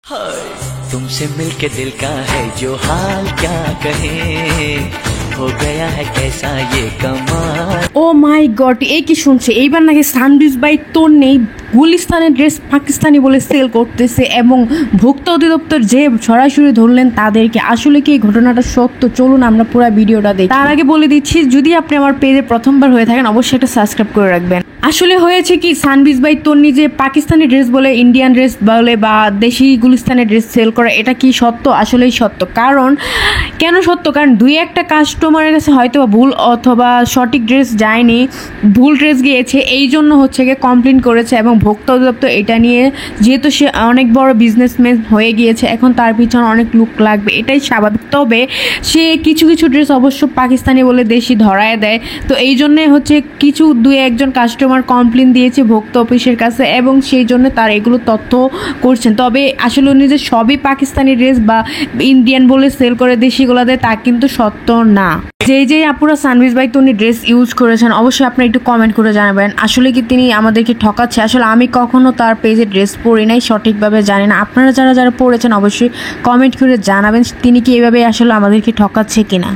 हाय तुमसे मिलके दिल का है जो हाल क्या कहे हो गया है कैसा ये कमाल। ও মাই গড, এই কি শুনছে? এইবার নাকি সানবিজ বাই তোর নেই গুলিস্তানের ড্রেস পাকিস্তানি বলে সেল করতেছে এবং ভোক্তা অধিদপ্তর যে সরাসরি ধরলেন তাদেরকে। আসলে কি এই ঘটনাটা সত্য? চলুন আমরা পুরো ভিডিওটা দেখি। তার আগে বলে দিচ্ছি, যদি আপনি আমার পেজে প্রথমবার হয়ে থাকেন অবশ্যই একটা সাবস্ক্রাইব করে রাখবেন। আসলে হয়েছে কি, সানবিজ বাই তন্নি যে পাকিস্তানি ড্রেস বলে, ইন্ডিয়ান ড্রেস বলে বা দেশি গুলিস্তানের ড্রেস সেল করে, এটা কি সত্য? আসলেই সত্য। কারণ কেন সত্য? কারণ দুই একটা কাস্টমারের কাছে হয়তো বা ভুল অথবা সঠিক ড্রেস যায়নি, ভুল ড্রেস গিয়েছে, এই জন্য হচ্ছে গিয়ে কমপ্লেন করেছে এবং ভোক্তা অধিদপ্তর এটা নিয়ে, যেহেতু সে অনেক বড় বিজনেসম্যান হয়ে গিয়েছে, এখন তার পিছনে অনেক লোক লাগবে, এটাই স্বাভাবিক। তবে সে কিছু কিছু ড্রেস অবশ্য পাকিস্তানি বলে দেশি ধরায় দেয়, তো এই জন্যে হচ্ছে কিছু দুই একজন কাস্টমার কমপ্লেন দিয়েছে ভোক্তা অফিসের কাছে এবং সেই জন্য তার এগুলো তথ্য করছেন। তবে আসলে উনি যে সবই পাকিস্তানি ড্রেস বা ইন্ডিয়ান বলে সেল করে দেশিগুলো দেয় তা কিন্তু সত্য না। যেই আপুরা সানবিজ বাই তন্নি ড্রেস ইউজ করেছেন অবশ্যই আপনি একটু কমেন্ট করে জানাবেন আসলে কি তিনি আমাদেরকে ঠকাচ্ছে। আসলে আমি কখনো তার পেজে ড্রেস পরি নাই, সঠিকভাবে জানি না। আপনারা যারা যারা পড়েছেন অবশ্যই কমেন্ট করে জানাবেন তিনি কি এভাবে আসলে আমাদেরকে ঠকাচ্ছে কিনা।